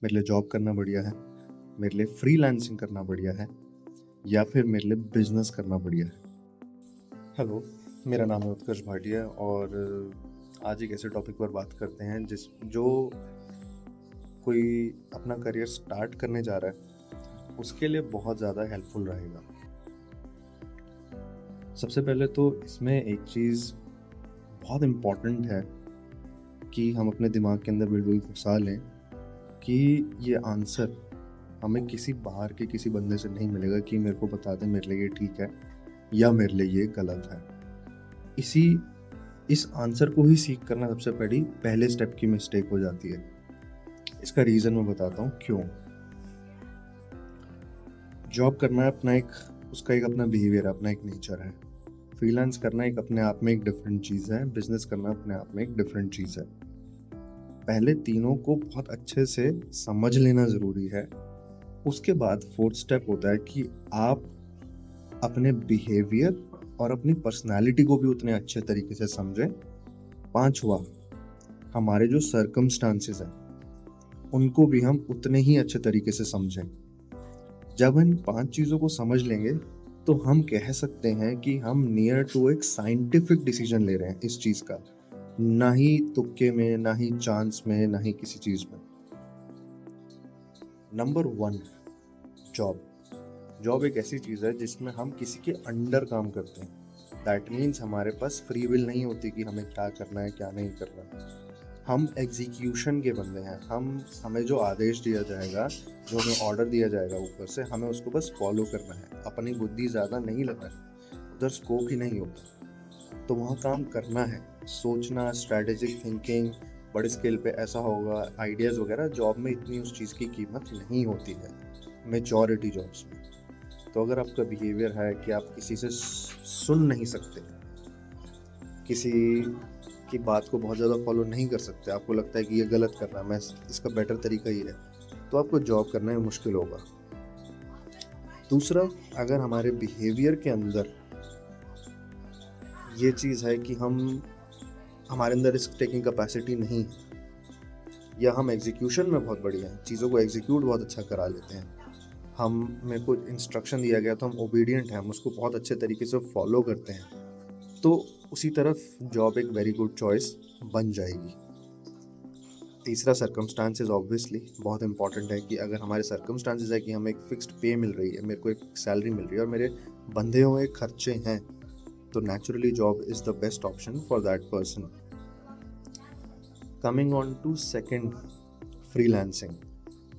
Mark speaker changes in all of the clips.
Speaker 1: मेरे लिए जॉब करना बढ़िया है, मेरे लिए फ्रीलांसिंग करना बढ़िया है या फिर मेरे लिए बिजनेस करना बढ़िया है। हेलो, मेरा नाम है उत्कर्ष भाटिया और आज एक ऐसे टॉपिक पर बात करते हैं जिस जो कोई अपना करियर स्टार्ट करने जा रहा है उसके लिए बहुत ज़्यादा हेल्पफुल रहेगा। सबसे पहले तो इसमें एक चीज़ बहुत इम्पॉर्टेंट है कि हम अपने दिमाग के अंदर बिल्कुल घुसा लें कि ये आंसर हमें किसी बाहर के किसी बंदे से नहीं मिलेगा कि मेरे को बता दे मेरे लिए ये ठीक है या मेरे लिए ये गलत है। इस आंसर को ही सीख करना सबसे पहले स्टेप की मिस्टेक हो जाती है। इसका रीज़न मैं बताता हूँ क्यों। जॉब करना है उसका एक अपना बिहेवियर है, अपना एक नेचर है। फ्रीलांस करना एक अपने आप में एक डिफरेंट चीज़ है, बिजनेस करना अपने आप में एक डिफरेंट चीज़ है। पहले तीनों को बहुत अच्छे से समझ लेना ज़रूरी है। उसके बाद फोर्थ स्टेप होता है कि आप अपने बिहेवियर और अपनी पर्सनालिटी को भी उतने अच्छे तरीके से समझें। पांचवा, हमारे जो सर्कमस्टांसेस हैं उनको भी हम उतने ही अच्छे तरीके से समझें। जब इन 5 चीज़ों को समझ लेंगे तो हम कह सकते हैं कि हम नियर टू एक साइंटिफिक डिसीजन ले रहे हैं इस चीज़ का, ना ही तुक्के में, ना ही चांस में, ना ही किसी चीज़ में। नंबर 1, जॉब एक ऐसी चीज़ है जिसमें हम किसी के अंडर काम करते हैं। दैट मीन्स हमारे पास फ्री विल नहीं होती कि हमें क्या करना है क्या नहीं करना। हम एग्जीक्यूशन के बंदे हैं। हमें जो आदेश दिया जाएगा, जो हमें ऑर्डर दिया जाएगा ऊपर से, हमें उसको बस फॉलो करना है। अपनी बुद्धि ज़्यादा नहीं लगानी, उधर स्कोप ही नहीं होता। तो वहाँ काम करना है, सोचना, स्ट्रैटेजिक थिंकिंग, बड़े स्केल पे ऐसा होगा, आइडियाज़ वगैरह। जॉब में इतनी उस चीज़ की कीमत नहीं होती है मेजॉरिटी जॉब्स में। तो अगर आपका बिहेवियर है कि आप किसी से सुन नहीं सकते, किसी की बात को बहुत ज़्यादा फॉलो नहीं कर सकते, आपको लगता है कि ये गलत कर रहा है, मैं इसका बेटर तरीका ये है, तो आपको जॉब करने में मुश्किल होगा। दूसरा, अगर हमारे बिहेवियर के अंदर ये चीज़ है कि हमारे अंदर रिस्क टेकिंग कैपेसिटी नहीं है, या हम एग्जीक्यूशन में बहुत बढ़िया हैं, चीज़ों को एग्जीक्यूट बहुत अच्छा करा लेते हैं, मेरे को इंस्ट्रक्शन दिया गया तो हम ओबीडियंट हैं, हम उसको बहुत अच्छे तरीके से फॉलो करते हैं, तो उसी तरफ जॉब एक वेरी गुड चॉइस बन जाएगी। तीसरा, सर्कमस्टांसेस ऑब्वियसली बहुत इंपॉर्टेंट है कि अगर हमारे सर्कमस्टांसेस है कि हमें एक फिक्स्ड पे मिल रही है, मेरे को एक सैलरी मिल रही है और मेरे बंधे हुए खर्चे हैं, तो naturally job is the best option for that person. Coming on to second, freelancing,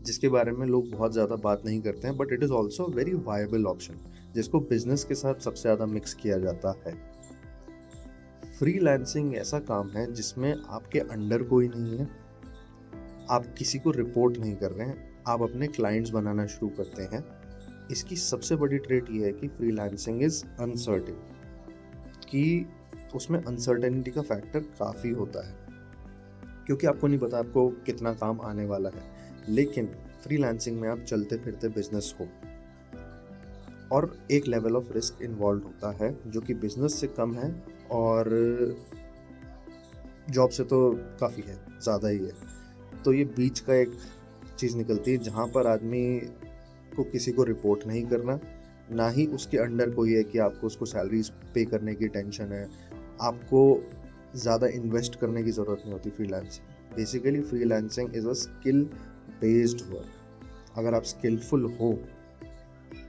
Speaker 1: जिसके बारे में लोग बहुत ज़्यादा बात नहीं करते हैं, but it is also very viable option, जिसको बिजनेस के साथ सबसे ज़्यादा मिक्स किया जाता है। फ्रीलांसिंग ऐसा काम है जिसमें आपके अंडर कोई नहीं है, आप किसी को रिपोर्ट नहीं कर रहे हैं, आप अपने क्लाइंट्स बनाना शुरू करते हैं। इसकी सबसे बड़ी ट्रेट ये है कि फ्रीलांसिंग इज़ अनसर्टेन, कि उसमें अनसर्टेनिटी का फैक्टर काफ़ी होता है, क्योंकि आपको नहीं पता आपको कितना काम आने वाला है। लेकिन फ्रीलांसिंग में आप चलते फिरते बिजनेस हो और एक लेवल ऑफ रिस्क इन्वॉल्व होता है जो कि बिजनेस से कम है और जॉब से तो काफ़ी है, ज़्यादा ही है। तो ये बीच का एक चीज़ निकलती है जहाँ पर आदमी को किसी को रिपोर्ट नहीं करना, ना ही उसके अंडर कोई है कि आपको उसको सैलरीज पे करने की टेंशन है, आपको ज़्यादा इन्वेस्ट करने की ज़रूरत नहीं होती। Freelancing basically, freelancing is a skill based work. अगर आप स्किलफुल हो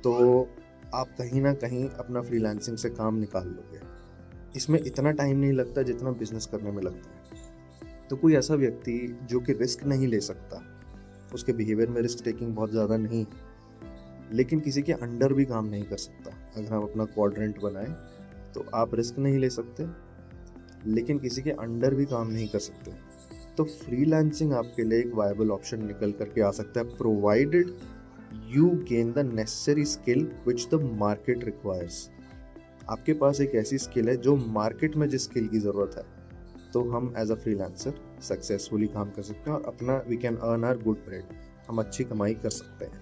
Speaker 1: तो आप कहीं ना कहीं अपना फ्रीलांसिंग से काम निकाल लोगे। इसमें इतना टाइम नहीं लगता जितना बिजनेस करने में लगता है। तो कोई ऐसा व्यक्ति जो कि रिस्क नहीं ले सकता, उसके बिहेवियर में रिस्क टेकिंग बहुत ज़्यादा नहीं, लेकिन किसी के अंडर भी काम नहीं कर सकता। अगर हम अपना क्वाड्रेंट बनाएं तो आप रिस्क नहीं ले सकते, लेकिन किसी के अंडर भी काम नहीं कर सकते। तो फ्रीलांसिंग आपके लिए एक वायबल ऑप्शन निकल करके आ सकता है, provided you gain the necessary skill which the market requires. आपके पास एक ऐसी स्किल है जो मार्केट में जिस स्किल की ज़रूरत है, तो हम एज अ फ्रीलांसर सक्सेसफुली काम कर सकते हैं और अपना we can earn our good bread, हम अच्छी कमाई कर सकते हैं।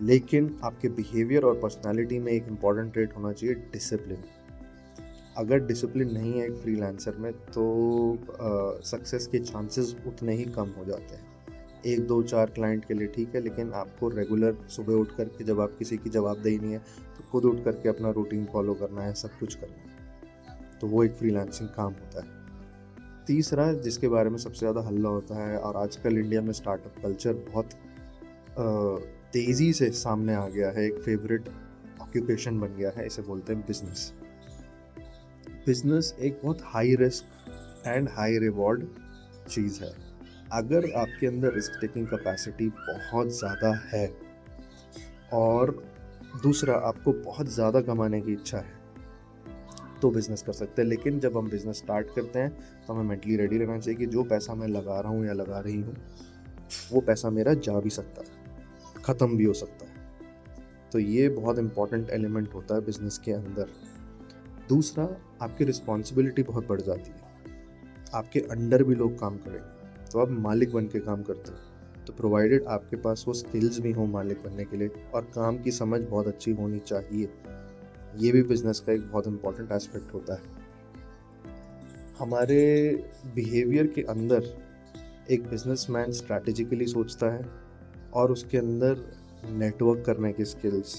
Speaker 1: लेकिन आपके बिहेवियर और पर्सनालिटी में एक इम्पॉर्टेंट ट्रेट होना चाहिए, डिसिप्लिन। अगर डिसिप्लिन नहीं है एक फ्रीलांसर में तो सक्सेस के चांसेस उतने ही कम हो जाते हैं। 1 2 4 क्लाइंट के लिए ठीक है, लेकिन आपको रेगुलर सुबह उठ कर के, जब आप किसी की जवाबदेही नहीं है, तो खुद उठ कर के अपना रूटीन फॉलो करना है, सब कुछ करना है। तो वो एक फ्रीलांसिंग काम होता है। तीसरा, जिसके बारे में सबसे ज़्यादा हल्ला होता है और आजकल इंडिया में स्टार्टअप कल्चर बहुत तेज़ी से सामने आ गया है, एक फेवरेट ऑक्यूपेशन बन गया है, इसे बोलते हैं बिजनेस। बिजनेस एक बहुत high risk and high reward चीज़ है। अगर आपके अंदर रिस्क टेकिंग कैपेसिटी बहुत ज़्यादा है और दूसरा आपको बहुत ज़्यादा कमाने की इच्छा है, तो बिज़नेस कर सकते हैं। लेकिन जब हम बिज़नेस स्टार्ट करते हैं तो हमें मेंटली रेडी रहना चाहिए कि जो पैसा मैं लगा रहा हूँ या लगा रही हूँ, वो पैसा मेरा जा भी सकता है, ख़त्म भी हो सकता है। तो ये बहुत इंपॉर्टेंट एलिमेंट होता है बिज़नेस के अंदर। दूसरा, आपकी रिस्पॉन्सिबिलिटी बहुत बढ़ जाती है। आपके अंडर भी लोग काम करेंगे, तो आप मालिक बन के काम करते हो। तो प्रोवाइडेड आपके पास वो स्किल्स भी हो मालिक बनने के लिए और काम की समझ बहुत अच्छी होनी चाहिए, ये भी बिज़नेस का एक बहुत इंपॉर्टेंट एस्पेक्ट होता है। हमारे बिहेवियर के अंदर एक बिजनेसमैन स्ट्रैटेजिकली सोचता है और उसके अंदर नेटवर्क करने की स्किल्स,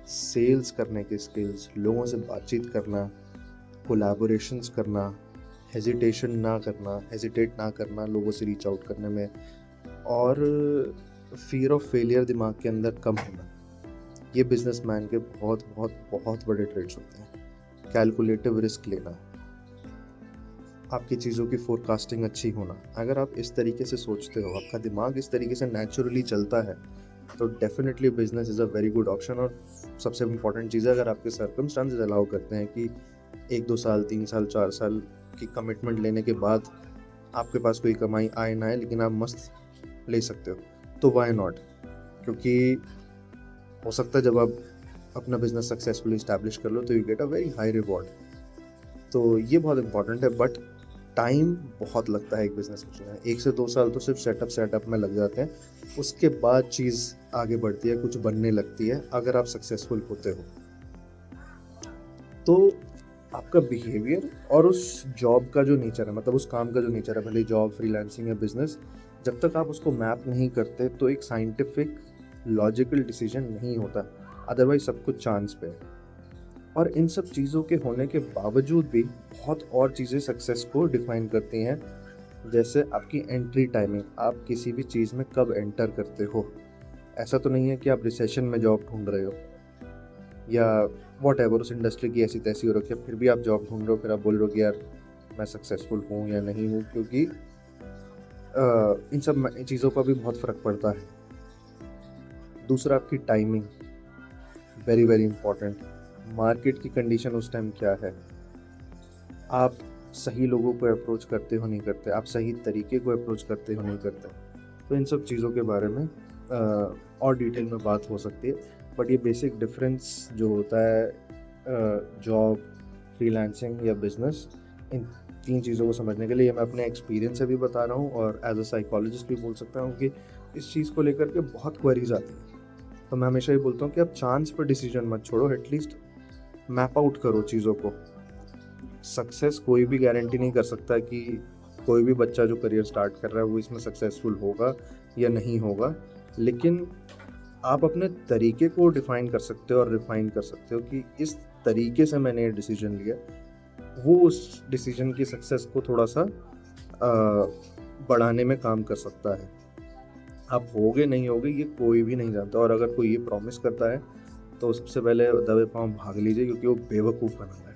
Speaker 1: सेल्स करने की स्किल्स, लोगों से बातचीत करना, कोलैबोरेशंस करना, हेजिटेट ना करना लोगों से रीच आउट करने में, और फियर ऑफ फेलियर दिमाग के अंदर कम होना, ये बिजनेसमैन के बहुत बहुत बहुत बड़े ट्रेड्स होते हैं। कैलकुलेटिव रिस्क लेना, आपकी चीज़ों की फोरकास्टिंग अच्छी होना। अगर आप इस तरीके से सोचते हो, आपका दिमाग इस तरीके से नेचुरली चलता है, तो definitely business is a very good option. और सबसे इम्पॉर्टेंट चीज़ है, अगर आपके सर्कमस्टांसेस अलाउ करते हैं कि 1 2 साल 3 साल 4 साल की कमिटमेंट लेने के बाद आपके पास कोई कमाई आए ना आए, लेकिन आप मस्त ले सकते हो, तो वाई नॉट। क्योंकि हो सकता है जब आप अपना बिजनेस सक्सेसफुली इस्टेब्लिश कर लो तो you get a very high reward. तो ये बहुत इंपॉर्टेंट है। बट टाइम बहुत लगता है एक बिजनेस को चलाने, 1 से 2 साल तो सिर्फ सेटअप में लग जाते हैं। उसके बाद चीज़ आगे बढ़ती है, कुछ बनने लगती है अगर आप सक्सेसफुल होते हो। तो आपका बिहेवियर और उस जॉब का जो नेचर है, मतलब उस काम का जो नेचर है, भले जॉब, फ्रीलांसिंग या बिजनेस, जब तक आप उसको मैप नहीं करते तो एक साइंटिफिक लॉजिकल डिसीजन नहीं होता। अदरवाइज सब कुछ चांस पे है। और इन सब चीज़ों के होने के बावजूद भी बहुत और चीज़ें सक्सेस को डिफाइन करती हैं, जैसे आपकी एंट्री टाइमिंग, आप किसी भी चीज़ में कब एंटर करते हो। ऐसा तो नहीं है कि आप रिसेशन में जॉब ढूंढ रहे हो या वॉटएवर, उस इंडस्ट्री की ऐसी तैसी हो रखी है, फिर भी आप जॉब ढूंढ रहे हो, फिर आप बोल रहे हो कि यार मैं सक्सेसफुल हूँ या नहीं हूँ। क्योंकि इन सब चीज़ों का भी बहुत फ़र्क पड़ता है। दूसरा, आपकी timing, very very important. Market की कंडीशन उस टाइम क्या है, आप सही लोगों को अप्रोच करते हो नहीं करते, आप सही तरीके को अप्रोच करते हो नहीं करते। तो इन सब चीज़ों के बारे में और डिटेल में बात हो सकती है। बट ये बेसिक डिफरेंस जो होता है जॉब, फ्रीलांसिंग या बिजनेस, इन 3 चीज़ों को समझने के लिए मैं अपने एक्सपीरियंस से भी बता रहा हूँ और एज अ साइकोलॉजिस्ट भी बोल सकता हूँ कि इस चीज़ को लेकर के बहुत क्वेरीज आती हैं। तो मैं हमेशा ये बोलता हूँ कि आप चांस पर डिसीजन मत छोड़ो, एटलीस्ट मैप आउट करो चीज़ों को। सक्सेस कोई भी गारंटी नहीं कर सकता कि कोई भी बच्चा जो करियर स्टार्ट कर रहा है वो इसमें सक्सेसफुल होगा या नहीं होगा, लेकिन आप अपने तरीके को डिफाइन कर सकते हो और रिफाइन कर सकते हो कि इस तरीके से मैंने ये डिसीजन लिया, वो उस डिसीजन की सक्सेस को थोड़ा सा बढ़ाने में काम कर सकता है। आप होगे नहीं होगे ये कोई भी नहीं जानता, और अगर कोई ये प्रॉमिस करता है तो सबसे पहले दबे पाँव भाग लीजिए, क्योंकि वो बेवकूफ़ बना है।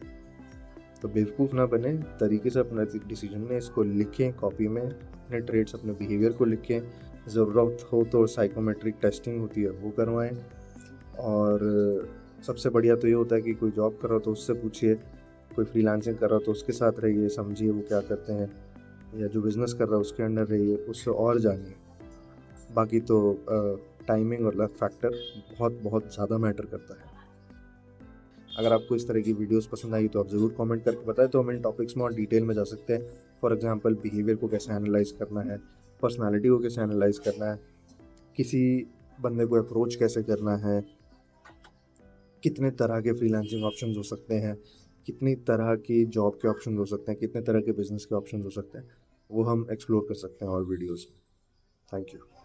Speaker 1: तो बेवकूफ़ ना बने, तरीके से अपना डिसीजन में इसको लिखें, कॉपी में अपने ट्रेड्स, अपने बिहेवियर को लिखें। ज़रूरत हो तो साइकोमेट्रिक टेस्टिंग होती है वो करवाएं। और सबसे बढ़िया तो ये होता है कि कोई जॉब कर रहा हो तो उससे पूछिए, कोई फ्रीलांसिंग कर रहा हो तो उसके साथ रहिए, समझिए वो क्या करते हैं, या जो बिज़नेस कर रहा है उसके अंडर रहिए, उससे और जानिए। बाकी तो टाइमिंग और लक फैक्टर बहुत बहुत ज़्यादा मैटर करता है। अगर आपको इस तरह की वीडियोस पसंद आई तो आप ज़रूर कमेंट करके बताएं, तो हम इन टॉपिक्स में और डिटेल में जा सकते हैं। फॉर एग्जांपल, बिहेवियर को कैसे एनालाइज करना है, पर्सनालिटी को कैसे एनालाइज करना है, किसी बंदे को अप्रोच कैसे करना है, कितने तरह के फ्रीलांसिंग ऑप्शन हो सकते हैं, कितनी तरह की जॉब के ऑप्शन हो सकते हैं, कितने तरह के बिजनेस के ऑप्शन हो सकते हैं, वो हम एक्सप्लोर कर सकते हैं और वीडियोज़ में। Thank you.